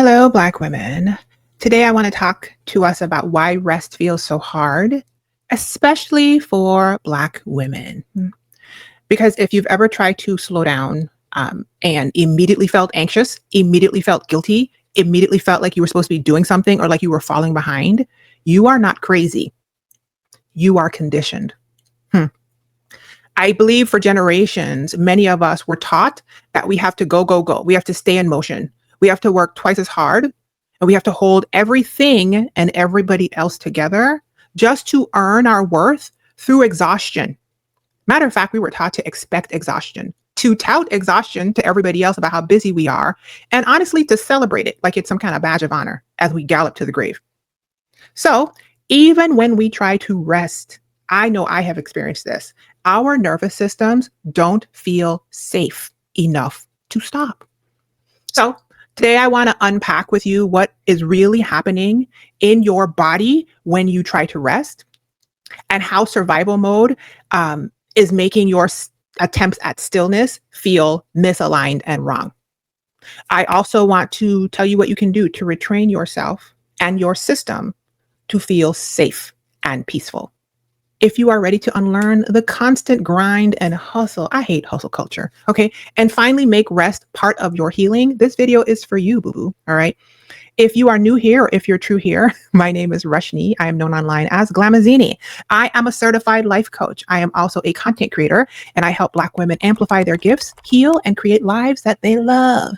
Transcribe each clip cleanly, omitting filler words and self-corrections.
Hello, Black women. Today, I want to talk to us about why rest feels so hard, especially for Black women. Because if you've ever tried to slow down and immediately felt anxious, immediately felt guilty, immediately felt like you were supposed to be doing something or like you were falling behind, you are not crazy. You are conditioned. Hmm. I believe for generations, many of us were taught that we have to go, go, go. We have to stay in motion. We have to work twice as hard and we have to hold everything and everybody else together just to earn our worth through exhaustion. Matter of fact, we were taught to expect exhaustion, to tout exhaustion to everybody else about how busy we are, and honestly, to celebrate it like it's some kind of badge of honor as we gallop to the grave. So even when we try to rest, I know I have experienced this. Our nervous systems don't feel safe enough to stop. So today I want to unpack with you what is really happening in your body when you try to rest and how survival mode is making your attempts at stillness feel misaligned and wrong. I also want to tell you what you can do to retrain yourself and your system to feel safe and peaceful. If you are ready to unlearn the constant grind and hustle, I hate hustle culture, okay, and finally make rest part of your healing, this video is for you, boo-boo, all right? If you are new here, or if you're true here, my name is Rushni. I am known online as Glamazini. I am a certified life coach. I am also a content creator, and I help Black women amplify their gifts, heal, and create lives that they love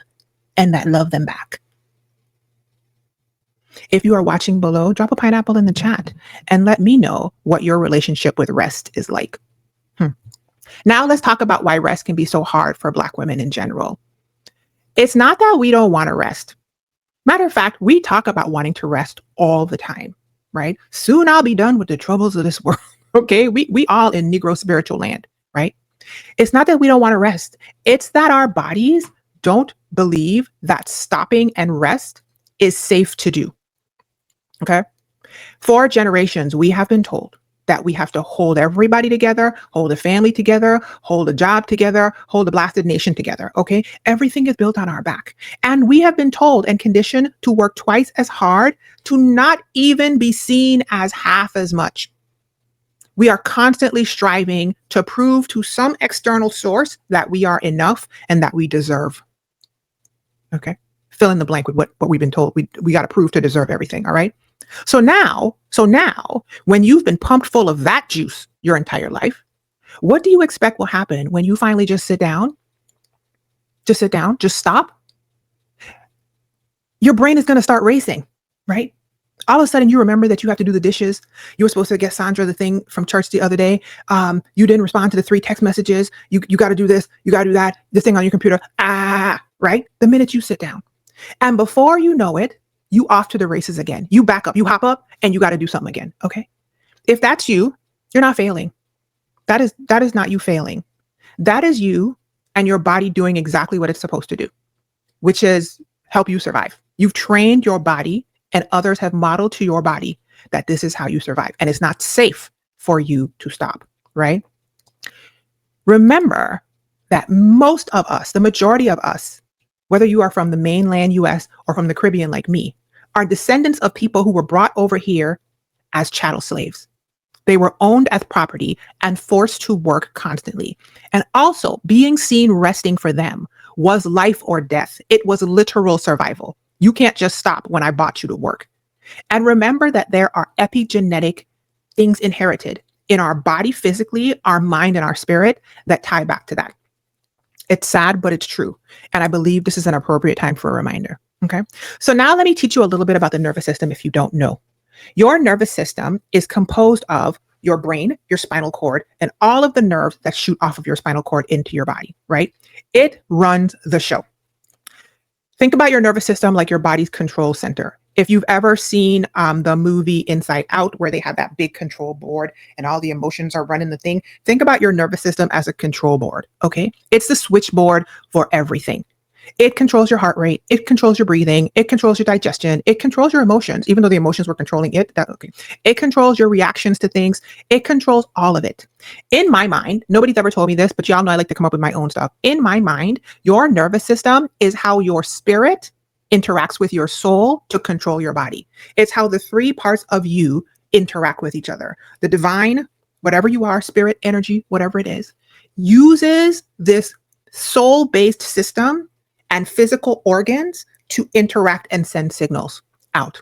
and that love them back. If you are watching below, drop a pineapple in the chat and let me know what your relationship with rest is like. Now let's talk about why rest can be so hard for Black women in general. It's not that we don't want to rest. Matter of fact, we talk about wanting to rest all the time, right? Soon I'll be done with the troubles of this world. Okay, we all in Negro spiritual land, right? It's not that we don't want to rest. It's that our bodies don't believe that stopping and rest is safe to do. Okay. For generations, we have been told that we have to hold everybody together, hold a family together, hold a job together, hold a blasted nation together. Okay. Everything is built on our back. And we have been told and conditioned to work twice as hard, to not even be seen as half as much. We are constantly striving to prove to some external source that we are enough and that we deserve. Okay. Fill in the blank with what we've been told. We got to prove to deserve everything. All right. So now, when you've been pumped full of that juice your entire life, what do you expect will happen when you finally just sit down? Just sit down, just stop. Your brain is going to start racing, right? All of a sudden you remember that you have to do the dishes. You were supposed to get Sandra the thing from church the other day. You didn't respond to the 3 text messages. You got to do this. You got to do that. This thing on your computer. Right? The minute you sit down. And before you know it, you off to the races again. You back up, you hop up, and you got to do something again. Okay. If that's you, you're not failing. That is not you failing. That is you and your body doing exactly what it's supposed to do, which is help you survive. You've trained your body and others have modeled to your body that this is how you survive. And it's not safe for you to stop, right? Remember that most of us, the majority of us, whether you are from the mainland US or from the Caribbean like me, are descendants of people who were brought over here as chattel slaves. They were owned as property and forced to work constantly. And also being seen resting for them was life or death. It was literal survival. You can't just stop when I bought you to work. And remember that there are epigenetic things inherited in our body physically, our mind, and our spirit that tie back to that. It's sad, but it's true. And I believe this is an appropriate time for a reminder. Okay. So now let me teach you a little bit about the nervous system if you don't know. Your nervous system is composed of your brain, your spinal cord, and all of the nerves that shoot off of your spinal cord into your body, right? It runs the show. Think about your nervous system like your body's control center. If you've ever seen the movie Inside Out, where they have that big control board and all the emotions are running the thing, think about your nervous system as a control board, okay? It's the switchboard for everything. It controls your heart rate. It controls your breathing. It controls your digestion. It controls your emotions, even though the emotions were controlling it. It controls your reactions to things. It controls all of it. In my mind, nobody's ever told me this, but y'all know I like to come up with my own stuff. In my mind, your nervous system is how your spirit interacts with your soul to control your body. It's how the three parts of you interact with each other. The divine, whatever you are, spirit, energy, whatever it is, uses this soul-based system and physical organs to interact and send signals out.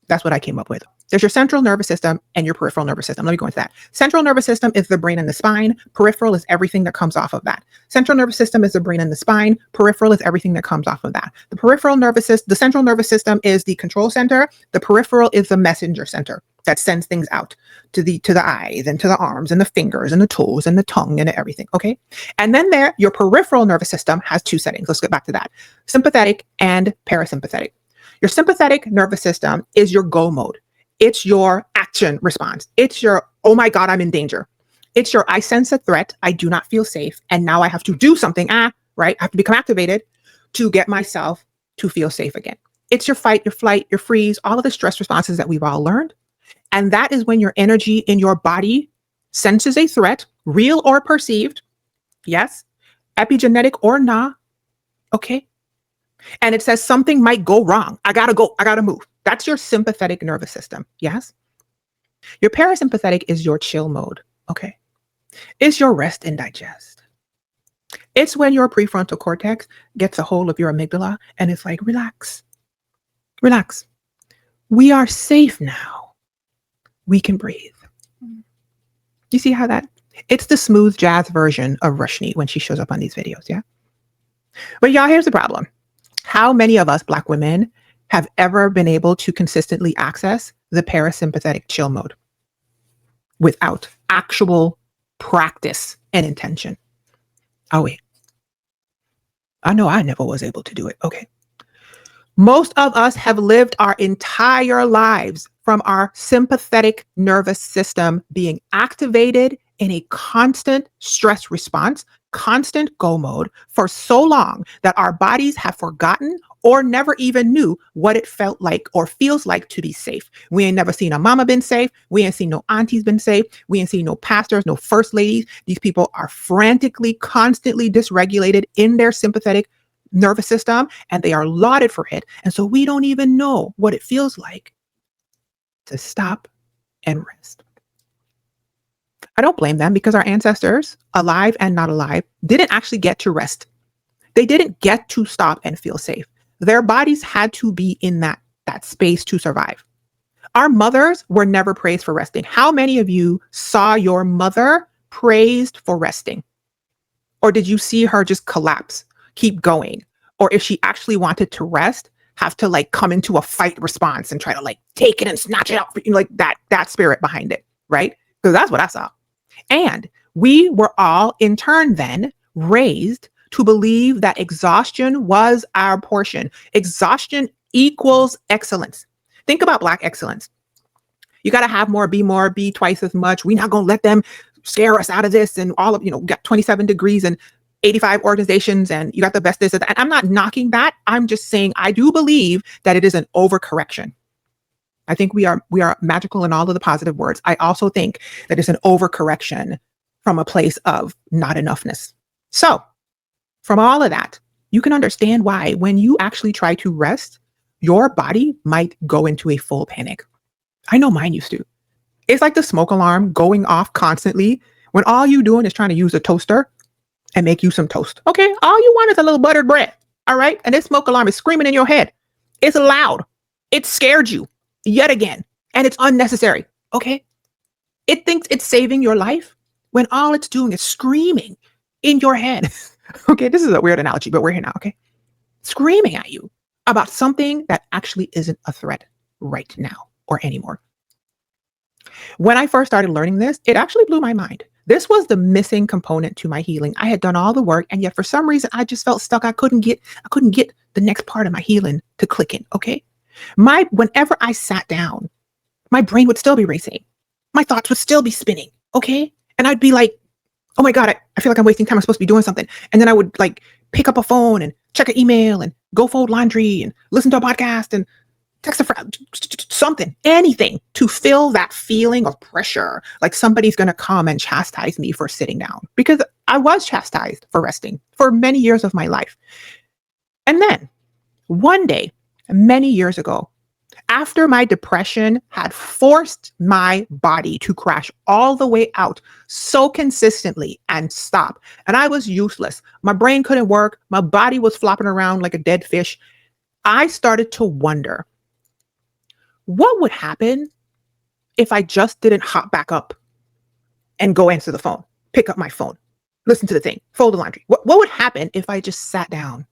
That's what I came up with. There's your central nervous system and your peripheral nervous system. Let me go into that. Central nervous system is the brain and the spine. Peripheral is everything that comes off of that. Central nervous system is the brain and the spine. Peripheral is everything that comes off of that. The peripheral nervous system, the central nervous system is the control center. The peripheral is the messenger center that sends things out to the eyes and to the arms and the fingers and the toes and the tongue and everything. Okay. And then your peripheral nervous system has two settings. Let's get back to that. Sympathetic and parasympathetic. Your sympathetic nervous system is your go mode. It's your action response. It's your, oh my God, I'm in danger. It's your, I sense a threat. I do not feel safe. And now I have to do something. Right? I have to become activated to get myself to feel safe again. It's your fight, your flight, your freeze, all of the stress responses that we've all learned. And that is when your energy in your body senses a threat, real or perceived. Yes. Epigenetic or not. Okay. And it says something might go wrong. I gotta go. I gotta move. That's your sympathetic nervous system. Yes. Your parasympathetic is your chill mode. Okay. It's your rest and digest. It's when your prefrontal cortex gets a hold of your amygdala and it's like, relax, relax. We are safe now. We can breathe. You see how it's the smooth jazz version of Rushni when she shows up on these videos. Yeah. But y'all, here's the problem. How many of us Black women have ever been able to consistently access the parasympathetic chill mode without actual practice and intention? Oh, wait. I know I never was able to do it. Okay. Most of us have lived our entire lives from our sympathetic nervous system being activated in a constant stress response, constant go mode for so long that our bodies have forgotten or never even knew what it felt like or feels like to be safe. We ain't never seen a mama been safe. We ain't seen no aunties been safe. We ain't seen no pastors, no first ladies. These people are frantically, constantly dysregulated in their sympathetic nervous system, and they are lauded for it. And so we don't even know what it feels like to stop and rest. I don't blame them because our ancestors, alive and not alive, didn't actually get to rest. They didn't get to stop and feel safe. Their bodies had to be in that space to survive. Our mothers were never praised for resting. How many of you saw your mother praised for resting? Or did you see her just collapse, keep going? Or if she actually wanted to rest, have to like come into a fight response and try to like take it and snatch it out, like that spirit behind it, right? Because that's what I saw. And we were all in turn then raised to believe that exhaustion was our portion. Exhaustion equals excellence. Think about Black excellence. You got to have more, be twice as much. We're not going to let them scare us out of this. And all of, got 27 degrees and 85 organizations and you got the best this and that. And I'm not knocking that. I'm just saying, I do believe that it is an overcorrection. I think we are magical in all of the positive words. I also think that it's an overcorrection from a place of not enoughness. So from all of that, you can understand why when you actually try to rest, your body might go into a full panic. I know mine used to. It's like the smoke alarm going off constantly when all you doing is trying to use a toaster and make you some toast. Okay, all you want is a little buttered bread. All right, and this smoke alarm is screaming in your head. It's loud. It scared you yet again, and it's unnecessary. Okay, it thinks it's saving your life when all it's doing is screaming in your head. Okay, this is a weird analogy, but we're here now. Okay, screaming at you about something that actually isn't a threat right now or anymore. When I first started learning this, it actually blew my mind. This was the missing component to my healing. I had done all the work, and yet for some reason I just felt stuck. I couldn't get the next part of my healing to click in. Okay. Whenever I sat down, my brain would still be racing. My thoughts would still be spinning. Okay. And I'd be like, oh my God, I feel like I'm wasting time. I'm supposed to be doing something. And then I would like pick up a phone and check an email and go fold laundry and listen to a podcast and text a friend, something, anything to fill that feeling of pressure. Like somebody's going to come and chastise me for sitting down, because I was chastised for resting for many years of my life. And then One day, many years ago, after my depression had forced my body to crash all the way out so consistently and stop, and I was useless. My brain couldn't work. My body was flopping around like a dead fish. I started to wonder what would happen if I just didn't hop back up and go answer the phone, pick up my phone, listen to the thing, fold the laundry. What would happen if I just sat down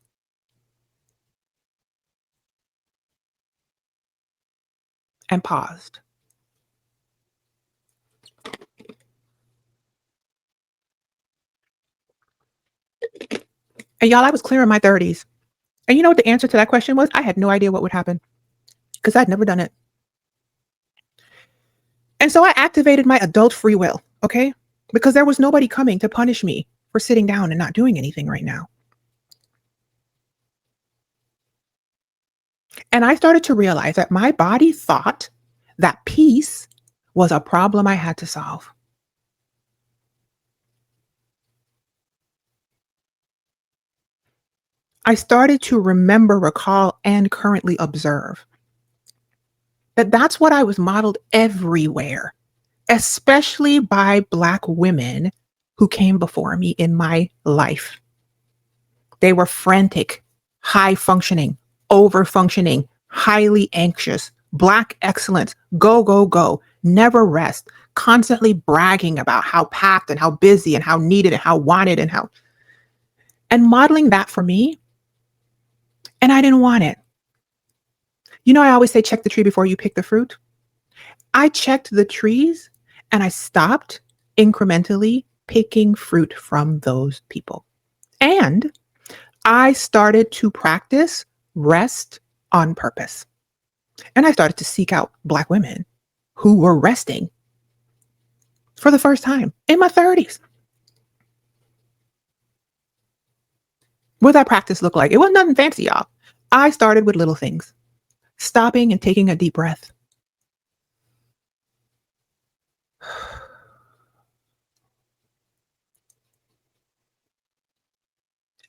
and paused? And y'all, I was clear in my 30s. And you know what the answer to that question was? I had no idea what would happen because I'd never done it. And so I activated my adult free will, okay? Because there was nobody coming to punish me for sitting down and not doing anything right now. And I started to realize that my body thought that peace was a problem I had to solve. I started to remember, recall, and currently observe that that's what I was modeled everywhere, especially by Black women who came before me in my life. They were frantic, high functioning, over functioning, highly anxious, Black excellence, go, go, go, never rest, constantly bragging about how packed and how busy and how needed and how wanted and modeling that for me. And I didn't want it. You know, I always say, check the tree before you pick the fruit. I checked the trees and I stopped incrementally picking fruit from those people. And I started to practice rest on purpose. And I started to seek out Black women who were resting for the first time in my 30s. What that practice look like? It wasn't nothing fancy, y'all. I started with little things, stopping and taking a deep breath.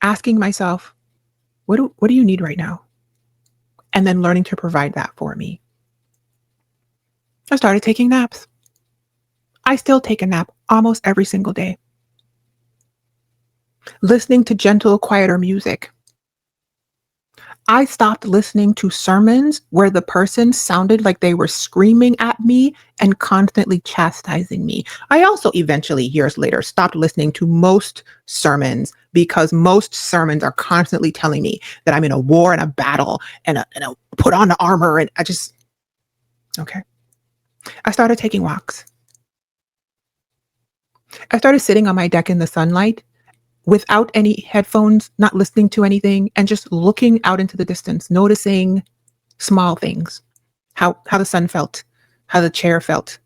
Asking myself, what do you need right now? And then learning to provide that for me. I started taking naps. I still take a nap almost every single day. Listening to gentle, quieter music. I stopped listening to sermons where the person sounded like they were screaming at me and constantly chastising me. I also eventually, years later, stopped listening to most sermons because most sermons are constantly telling me that I'm in a war and a battle and put on the armor. And okay. I started taking walks. I started sitting on my deck in the sunlight without any headphones, not listening to anything, and just looking out into the distance, noticing small things, how the sun felt, how the chair felt,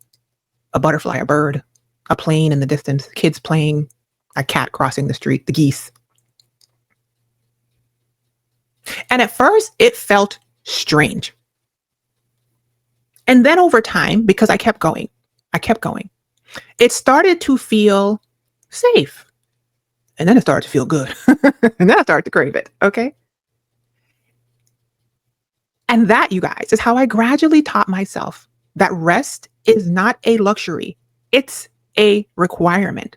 a butterfly, a bird, a plane in the distance, kids playing, a cat crossing the street, the geese. And at first, it felt strange. And then over time, because I kept going, it started to feel safe. And then it started to feel good. And then I started to crave it. Okay. And that, you guys, is how I gradually taught myself that rest is not a luxury, it's a requirement.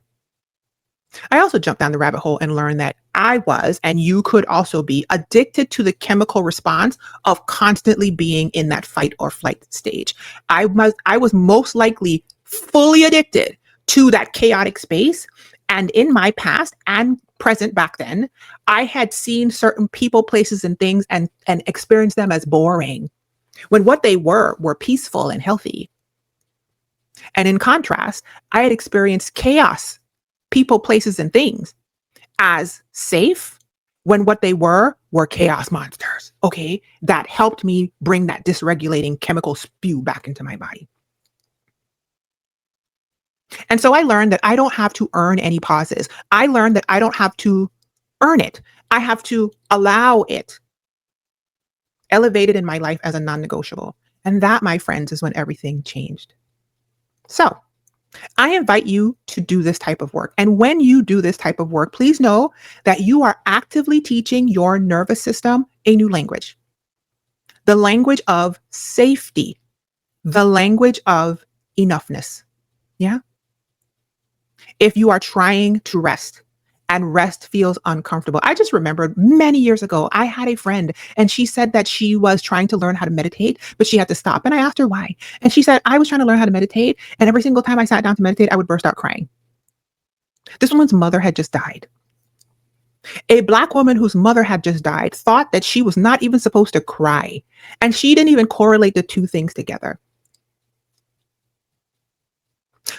I also jumped down the rabbit hole and learned that I was, and you could also be, addicted to the chemical response of constantly being in that fight or flight stage. I was most likely fully addicted to that chaotic space. And in my past and present back then, I had seen certain people, places, and things and experienced them as boring when what they were peaceful and healthy. And in contrast, I had experienced chaos, people, places, and things as safe when what they were chaos monsters. Okay. That helped me bring that dysregulating chemical spew back into my body. And so I learned that I don't have to earn any pauses. I learned that I don't have to earn it. I have to allow it elevated in my life as a non-negotiable. And that, my friends, is when everything changed. So I invite you to do this type of work. And when you do this type of work, please know that you are actively teaching your nervous system a new language, the language of safety, the language of enoughness. Yeah. If you are trying to rest and rest feels uncomfortable. I just remembered many years ago, I had a friend and she said that she was trying to learn how to meditate, but she had to stop. And I asked her why. And she said, I was trying to learn how to meditate. And every single time I sat down to meditate, I would burst out crying. This woman's mother had just died. A Black woman whose mother had just died thought that she was not even supposed to cry. And she didn't even correlate the two things together.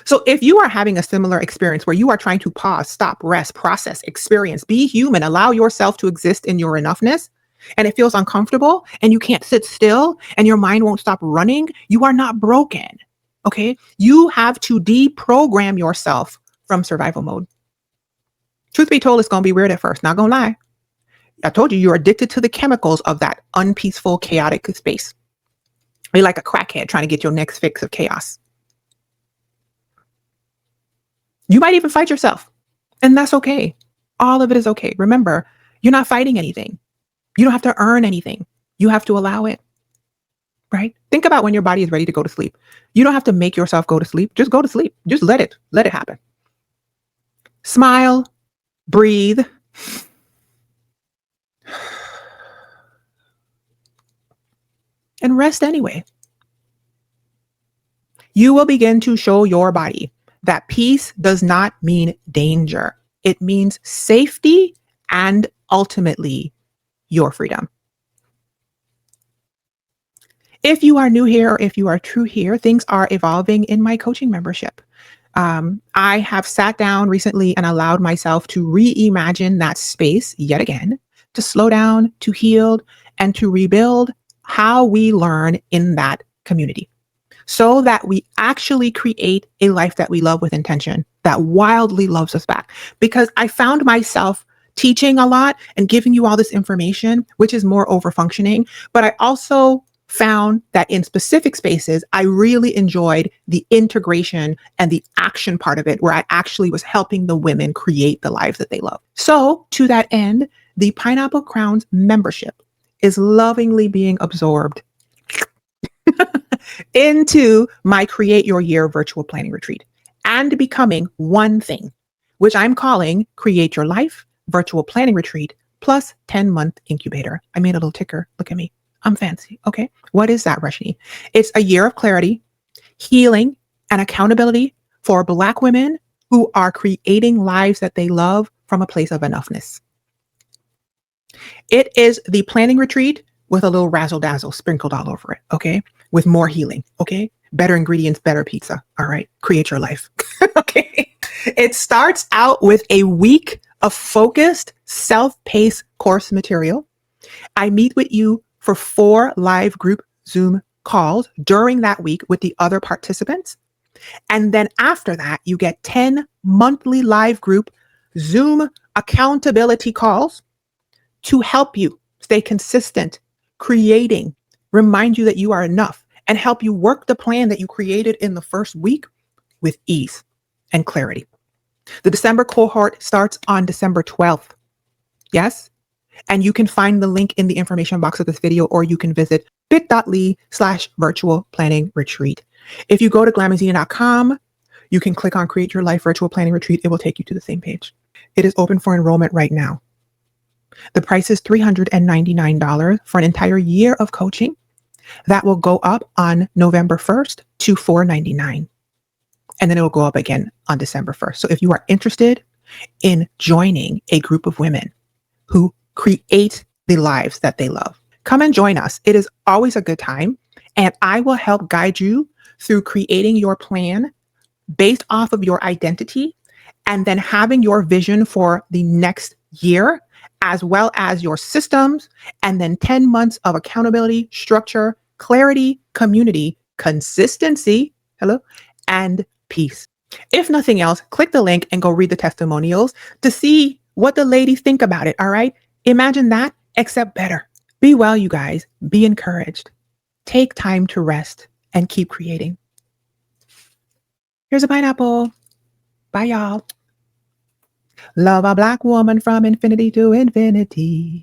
So if you are having a similar experience where you are trying to pause, stop, rest, process, experience, be human, allow yourself to exist in your enoughness, and it feels uncomfortable and you can't sit still and your mind won't stop running, you are not broken. Okay? You have to deprogram yourself from survival mode. Truth be told, it's going to be weird at first. Not going to lie. I told you, you're addicted to the chemicals of that unpeaceful, chaotic space. You're like a crackhead trying to get your next fix of chaos. You might even fight yourself, and that's okay. All of it is okay. Remember, you're not fighting anything. You don't have to earn anything. You have to allow it, right? Think about when your body is ready to go to sleep. You don't have to make yourself go to sleep. Just go to sleep. Just let it happen. Smile, breathe. And rest anyway. You will begin to show your body that peace does not mean danger. It means safety and ultimately your freedom. If you are new here or if you are true here, things are evolving in my coaching membership. I have sat down recently and allowed myself to reimagine that space yet again, to slow down, to heal, and to rebuild how we learn in that community, so that we actually create a life that we love with intention, that wildly loves us back. Because I found myself teaching a lot and giving you all this information, which is more over functioning. But I also found that in specific spaces, I really enjoyed the integration and the action part of it, where I actually was helping the women create the lives that they love. So to that end, the Pineapple Crowns membership is lovingly being absorbed into my Create Your Year virtual planning retreat and becoming one thing, which I'm calling Create Your Life Virtual Planning Retreat plus 10-month incubator. I made a little ticker. Look at me. I'm fancy. Okay. What is that, Rashni? It's a year of clarity, healing, and accountability for Black women who are creating lives that they love from a place of enoughness. It is the planning retreat with a little razzle dazzle sprinkled all over it. Okay. With more healing. Okay. Better ingredients, better pizza. All right. Create your life. Okay. It starts out with a week of focused self-paced course material. I meet with you for 4 live group Zoom calls during that week with the other participants. And then after that, you get 10 monthly live group Zoom accountability calls to help you stay consistent, creating, remind you that you are enough, and help you work the plan that you created in the first week with ease and clarity. The December cohort starts on December 12th. Yes? And you can find the link in the information box of this video, or you can visit bit.ly/virtual planning retreat. If you go to glamazini.com, you can click on Create Your Life Virtual Planning Retreat. It will take you to the same page. It is open for enrollment right now. The price is $399 for an entire year of coaching. That will go up on November 1st to $499. And then it will go up again on December 1st. So if you are interested in joining a group of women who create the lives that they love, come and join us. It is always a good time. And I will help guide you through creating your plan based off of your identity, and then having your vision for the next year, as well as your systems, and then 10 months of accountability, structure, clarity, community, consistency, and peace. If nothing else, click the link and go read the testimonials to see what the ladies think about it. All right. Imagine that, except better. Be well, you guys. Be encouraged. Take time to rest and keep creating. Here's a pineapple. Bye, y'all. Love a black woman from infinity to infinity.